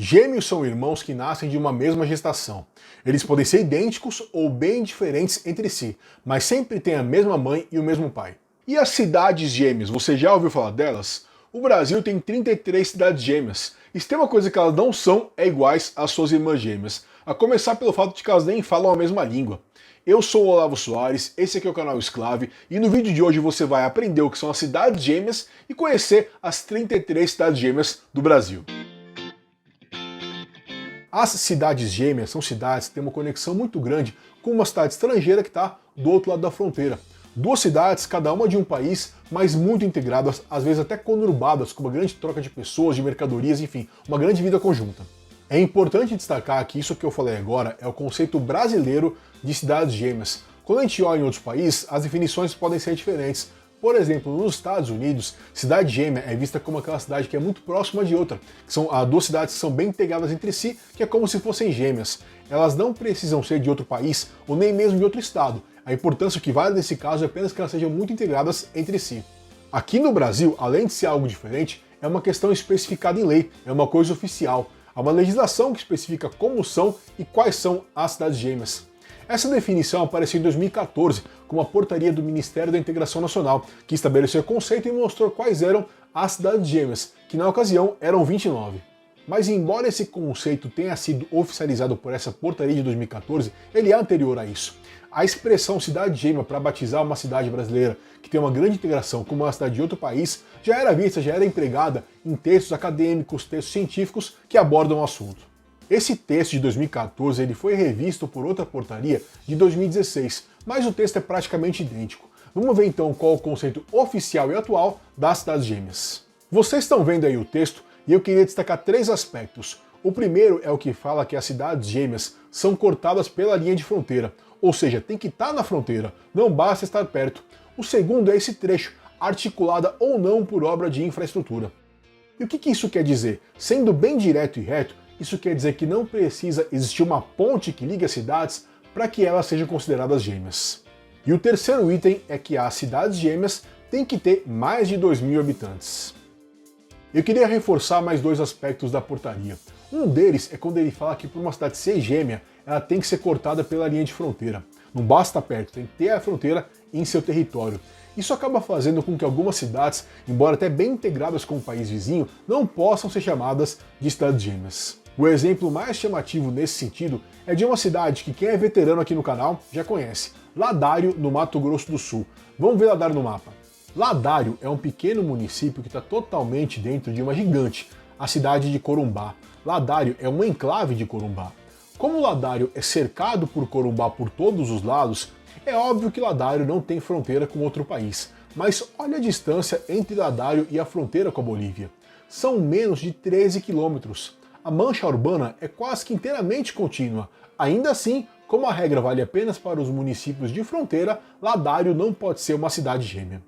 Gêmeos são irmãos que nascem de uma mesma gestação. Eles podem ser idênticos ou bem diferentes entre si, mas sempre têm a mesma mãe e o mesmo pai. E as cidades gêmeas, você já ouviu falar delas? O Brasil tem 33 cidades gêmeas, e se tem uma coisa que elas não são, é iguais às suas irmãs gêmeas, a começar pelo fato de que elas nem falam a mesma língua. Eu sou o Olavo Soares, esse aqui é o canal Exclave, e no vídeo de hoje você vai aprender o que são as cidades gêmeas e conhecer as 33 cidades gêmeas do Brasil. As cidades gêmeas são cidades que têm uma conexão muito grande com uma cidade estrangeira que está do outro lado da fronteira. Duas cidades, cada uma de um país, mas muito integradas, às vezes até conurbadas, com uma grande troca de pessoas, de mercadorias, enfim, uma grande vida conjunta. É importante destacar que isso que eu falei agora é o conceito brasileiro de cidades gêmeas. Quando a gente olha em outros países, as definições podem ser diferentes. Por exemplo, nos Estados Unidos, cidade gêmea é vista como aquela cidade que é muito próxima de outra, que são duas cidades que são bem integradas entre si, que é como se fossem gêmeas. Elas não precisam ser de outro país ou nem mesmo de outro estado. A importância que vale nesse caso é apenas que elas sejam muito integradas entre si. Aqui no Brasil, além de ser algo diferente, é uma questão especificada em lei, é uma coisa oficial. Há uma legislação que especifica como são e quais são as cidades gêmeas. Essa definição apareceu em 2014 com uma portaria do Ministério da Integração Nacional, que estabeleceu o conceito e mostrou quais eram as cidades gêmeas, que na ocasião eram 29. Mas embora esse conceito tenha sido oficializado por essa portaria de 2014, ele é anterior a isso. A expressão cidade gêmea para batizar uma cidade brasileira que tem uma grande integração com uma cidade de outro país já era vista, já era empregada em textos acadêmicos, textos científicos que abordam o assunto. Esse texto de 2014 ele foi revisto por outra portaria de 2016, mas o texto é praticamente idêntico. Vamos ver então qual é o conceito oficial e atual das cidades gêmeas. Vocês estão vendo aí o texto e eu queria destacar três aspectos. O primeiro é o que fala que as cidades gêmeas são cortadas pela linha de fronteira, ou seja, tem que estar na fronteira, não basta estar perto. O segundo é esse trecho, articulada ou não por obra de infraestrutura. E o que isso quer dizer? Sendo bem direto e reto, isso quer dizer que não precisa existir uma ponte que ligue as cidades para que elas sejam consideradas gêmeas. E o terceiro item é que as cidades gêmeas têm que ter mais de 2.000 habitantes. Eu queria reforçar mais dois aspectos da portaria. Um deles é quando ele fala que para uma cidade ser gêmea, ela tem que ser cortada pela linha de fronteira. Não basta perto, tem que ter a fronteira em seu território. Isso acaba fazendo com que algumas cidades, embora até bem integradas com o país vizinho, não possam ser chamadas de cidades gêmeas. O exemplo mais chamativo nesse sentido é de uma cidade que quem é veterano aqui no canal já conhece, Ladário, no Mato Grosso do Sul. Vamos ver Ladário no mapa. Ladário é um pequeno município que está totalmente dentro de uma gigante, a cidade de Corumbá. Ladário é um enclave de Corumbá. Como Ladário é cercado por Corumbá por todos os lados, é óbvio que Ladário não tem fronteira com outro país. Mas olha a distância entre Ladário e a fronteira com a Bolívia. São menos de 13 quilômetros. A mancha urbana é quase que inteiramente contínua. Ainda assim, como a regra vale apenas para os municípios de fronteira, Ladário não pode ser uma cidade gêmea.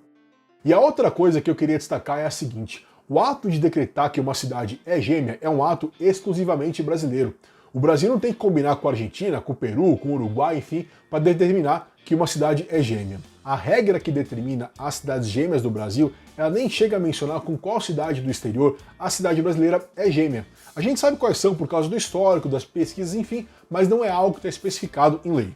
E a outra coisa que eu queria destacar é a seguinte: o ato de decretar que uma cidade é gêmea é um ato exclusivamente brasileiro. O Brasil não tem que combinar com a Argentina, com o Peru, com o Uruguai, enfim, para determinar que uma cidade é gêmea. A regra que determina as cidades gêmeas do Brasil, ela nem chega a mencionar com qual cidade do exterior a cidade brasileira é gêmea. A gente sabe quais são por causa do histórico, das pesquisas, enfim, mas não é algo que está especificado em lei.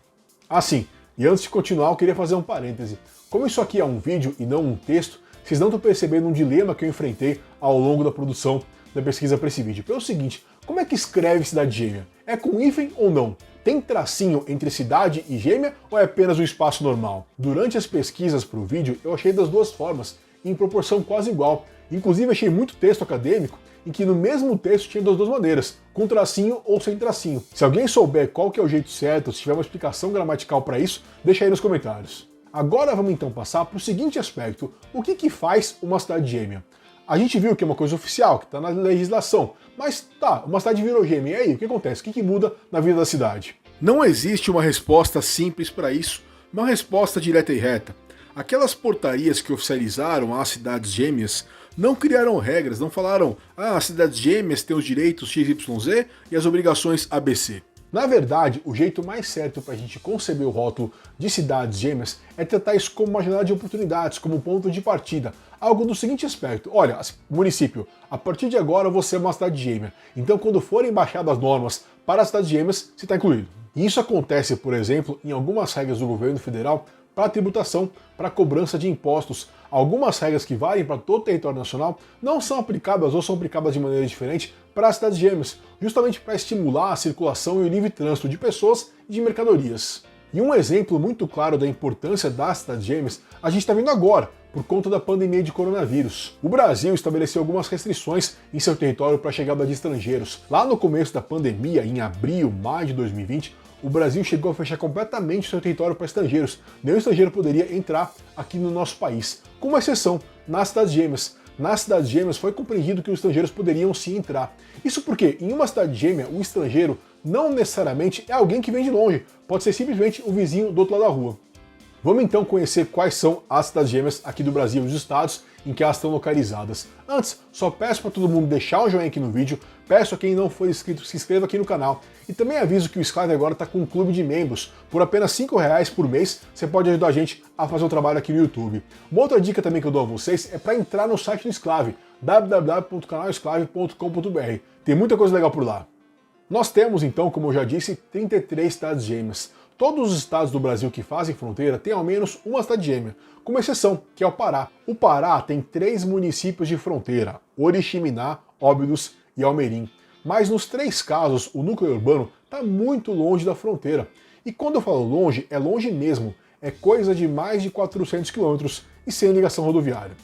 Assim, e antes de continuar, eu queria fazer um parêntese. Como isso aqui é um vídeo e não um texto, vocês não estão percebendo um dilema que eu enfrentei ao longo da produção da pesquisa para esse vídeo. Pelo seguinte, como é que escreve cidade gêmea? É com hífen ou não? Tem tracinho entre cidade e gêmea ou é apenas um espaço normal? Durante as pesquisas para o vídeo, eu achei das duas formas, em proporção quase igual. Inclusive achei muito texto acadêmico em que no mesmo texto tinha das duas maneiras, com tracinho ou sem tracinho. Se alguém souber qual que é o jeito certo, se tiver uma explicação gramatical para isso, deixa aí nos comentários. Agora vamos então passar para o seguinte aspecto: o que faz uma cidade gêmea? A gente viu que é uma coisa oficial, que está na legislação, mas tá, uma cidade virou gêmea, e aí, o que acontece? O que muda na vida da cidade? Não existe uma resposta simples para isso, uma resposta direta e reta. Aquelas portarias que oficializaram as cidades gêmeas não criaram regras, não falaram as cidades gêmeas têm os direitos XYZ e as obrigações ABC. Na verdade, o jeito mais certo para a gente conceber o rótulo de cidades gêmeas é tratar isso como uma janela de oportunidades, como ponto de partida, algo do seguinte aspecto: olha, município, a partir de agora você é uma cidade gêmea, então quando forem baixadas as normas para as cidades gêmeas, você está incluído. E isso acontece, por exemplo, em algumas regras do governo federal para tributação, para cobrança de impostos. Algumas regras que valem para todo o território nacional não são aplicadas ou são aplicadas de maneira diferente para as cidades gêmeas, justamente para estimular a circulação e o livre trânsito de pessoas e de mercadorias. E um exemplo muito claro da importância das cidades gêmeas a gente está vendo agora, por conta da pandemia de coronavírus. O Brasil estabeleceu algumas restrições em seu território para a chegada de estrangeiros. Lá no começo da pandemia, em abril, maio de 2020, o Brasil chegou a fechar completamente seu território para estrangeiros. Nenhum estrangeiro poderia entrar aqui no nosso país, com uma exceção, nas cidades gêmeas. Nas cidades gêmeas foi compreendido que os estrangeiros poderiam sim entrar. Isso porque, em uma cidade gêmea, o estrangeiro não necessariamente é alguém que vem de longe, pode ser simplesmente o vizinho do outro lado da rua. Vamos então conhecer quais são as cidades gêmeas aqui do Brasil, os estados em que elas estão localizadas. Antes, só peço para todo mundo deixar um joinha aqui no vídeo, peço a quem não for inscrito se inscreva aqui no canal e também aviso que o Sclive agora está com um clube de membros. Por apenas R$5 por mês, você pode ajudar a gente a fazer um trabalho aqui no YouTube. Uma outra dica também que eu dou a vocês é para entrar no site do Sclive, www.canalsclive.com.br. Tem muita coisa legal por lá. Nós temos então, como eu já disse, 33 cidades gêmeas. Todos os estados do Brasil que fazem fronteira têm ao menos uma cidade gêmea, com uma exceção, que é o Pará. O Pará tem 3 municípios de fronteira, Oriximiná, Óbidos e Almerim. Mas nos 3 casos, o núcleo urbano está muito longe da fronteira. E quando eu falo longe, é longe mesmo, é coisa de mais de 400 quilômetros e sem ligação rodoviária.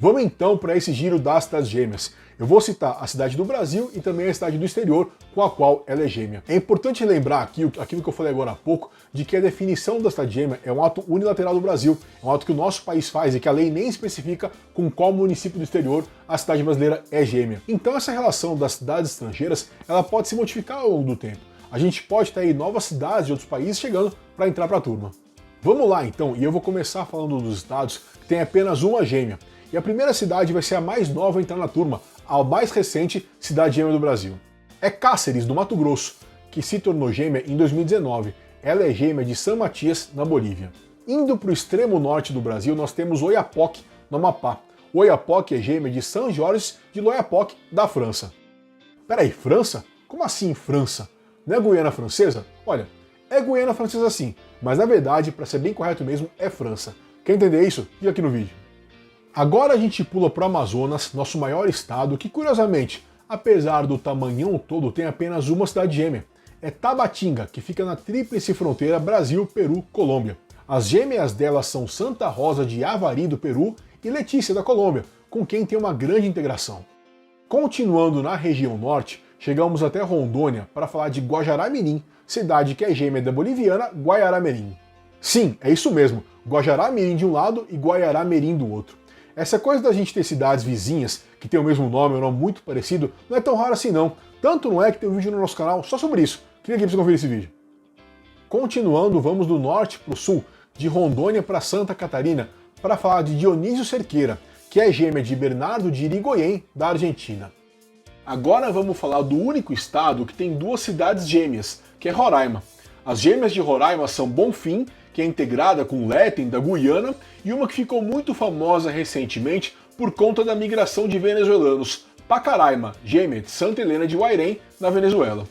Vamos então para esse giro das cidades gêmeas. Eu vou citar a cidade do Brasil e também a cidade do exterior com a qual ela é gêmea. É importante lembrar aqui aquilo que eu falei agora há pouco, de que a definição da cidade gêmea é um ato unilateral do Brasil, é um ato que o nosso país faz e que a lei nem especifica com qual município do exterior a cidade brasileira é gêmea. Então essa relação das cidades estrangeiras, ela pode se modificar ao longo do tempo. A gente pode ter aí novas cidades de outros países chegando para entrar para a turma. Vamos lá então, e eu vou começar falando dos estados que tem apenas uma gêmea. E a primeira cidade vai ser a mais nova a entrar na turma, a mais recente cidade gêmea do Brasil. É Cáceres, do Mato Grosso, que se tornou gêmea em 2019. Ela é gêmea de San Matias, na Bolívia. Indo para o extremo norte do Brasil, nós temos Oiapoque, no Amapá. Oiapoque é gêmea de São Jorge de l'Oyapock, da França. Peraí, França? Como assim França? Não é Guiana Francesa? Olha, é Guiana Francesa sim, mas na verdade, para ser bem correto mesmo, é França. Quer entender isso? Clica aqui no vídeo. Agora a gente pula para o Amazonas, nosso maior estado, que curiosamente, apesar do tamanhão todo, tem apenas uma cidade gêmea. É Tabatinga, que fica na tríplice fronteira Brasil, Peru, Colômbia. As gêmeas delas são Santa Rosa de Avari, do Peru, e Letícia, da Colômbia, com quem tem uma grande integração. Continuando na região norte, chegamos até Rondônia para falar de Guajará-Mirim, cidade que é gêmea da boliviana Guaiará-Mirim. Sim, é isso mesmo, Guajará-Mirim de um lado e Guaiará-Mirim do outro. Essa coisa da gente ter cidades vizinhas que tem o mesmo nome, um nome muito parecido, não é tão raro assim não. Tanto não é que tem um vídeo no nosso canal só sobre isso. Clica aqui para você conferir esse vídeo. Continuando, vamos do norte para o sul, de Rondônia para Santa Catarina, para falar de Dionísio Cerqueira, que é gêmea de Bernardo de Irigoyen, da Argentina. Agora vamos falar do único estado que tem 2 cidades gêmeas, que é Roraima. As gêmeas de Roraima são Bonfim, que é integrada com Léten, da Guiana, e uma que ficou muito famosa recentemente por conta da migração de venezuelanos, Pacaraima, gêmea de Santa Helena de Guairém, na Venezuela.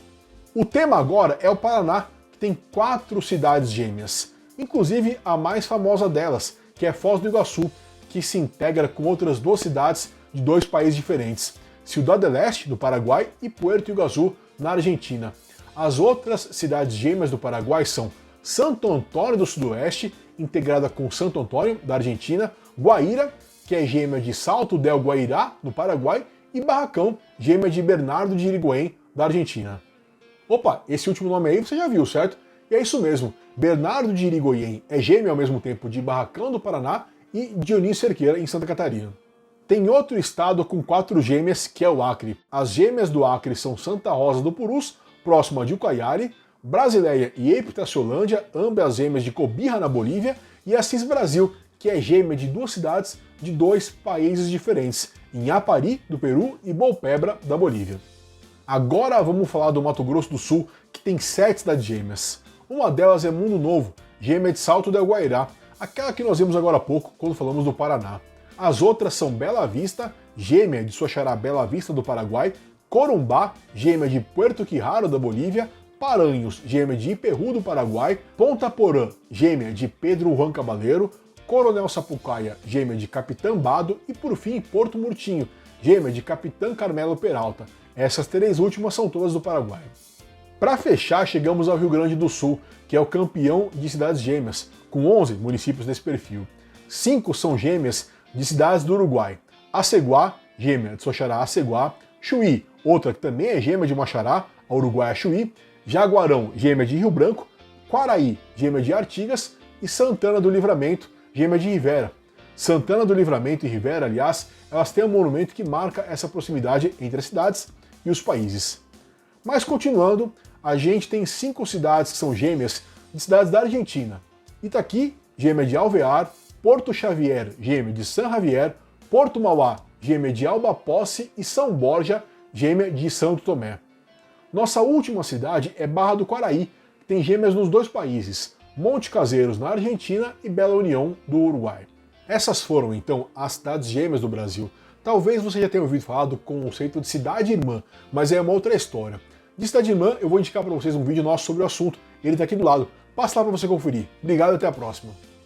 O tema agora é o Paraná, que tem 4 cidades gêmeas, inclusive a mais famosa delas, que é Foz do Iguaçu, que se integra com outras 2 cidades de 2 países diferentes, Ciudad del Este, do Paraguai, e Puerto Iguaçu, na Argentina. As outras cidades gêmeas do Paraguai são Santo Antônio do Sudoeste, integrada com Santo Antônio, da Argentina, Guaíra, que é gêmea de Salto del Guairá, no Paraguai, e Barracão, gêmea de Bernardo de Irigoyen, da Argentina. Opa, esse último nome aí você já viu, certo? E é isso mesmo, Bernardo de Irigoyen é gêmeo ao mesmo tempo de Barracão do Paraná e Dionísio Cerqueira, em Santa Catarina. Tem outro estado com 4 gêmeas, que é o Acre. As gêmeas do Acre são Santa Rosa do Purus, próxima de Ucaiali, Brasileia e Epitaciolândia, ambas gêmeas de Cobija, na Bolívia, e Assis Brasil, que é gêmea de 2 cidades de 2 países diferentes, em Apari, do Peru, e Bolpebra, da Bolívia. Agora vamos falar do Mato Grosso do Sul, que tem 7 cidades gêmeas. Uma delas é Mundo Novo, gêmea de Salto del Guairá, aquela que nós vimos agora há pouco quando falamos do Paraná. As outras são Bela Vista, gêmea de sua xará Bela Vista do Paraguai, Corumbá, gêmea de Puerto Quijaro da Bolívia, Paranhos, gêmea de Iperú do Paraguai, Ponta Porã, gêmea de Pedro Juan Cabaleiro, Coronel Sapucaia, gêmea de Capitã Bado e por fim Porto Murtinho, gêmea de Capitã Carmelo Peralta. Essas 3 últimas são todas do Paraguai. Para fechar, chegamos ao Rio Grande do Sul, que é o campeão de cidades gêmeas, com 11 municípios nesse perfil. 5 são gêmeas de cidades do Uruguai. Aceguá, gêmea de sua xará Aceguá, Chuí, outra que também é gêmea de uma xará, a Uruguaia Chuí, Jaguarão, gêmea de Rio Branco, Quaraí, gêmea de Artigas e Santana do Livramento, gêmea de Rivera. Santana do Livramento e Rivera, aliás, elas têm um monumento que marca essa proximidade entre as cidades e os países. Mas continuando, a gente tem 5 cidades que são gêmeas de cidades da Argentina. Itaqui, gêmea de Alvear, Porto Xavier, gêmea de San Javier, Porto Mauá, gêmea de Alba Posse e São Borja, gêmea de Santo Tomé. Nossa última cidade é Barra do Quaraí, que tem gêmeas nos 2 países, Monte Caseiros na Argentina e Bela União do Uruguai. Essas foram então as cidades gêmeas do Brasil. Talvez você já tenha ouvido falar do conceito de cidade irmã, mas é uma outra história. De cidade irmã eu vou indicar para vocês um vídeo nosso sobre o assunto, ele está aqui do lado. Passa lá para você conferir. Obrigado e até a próxima.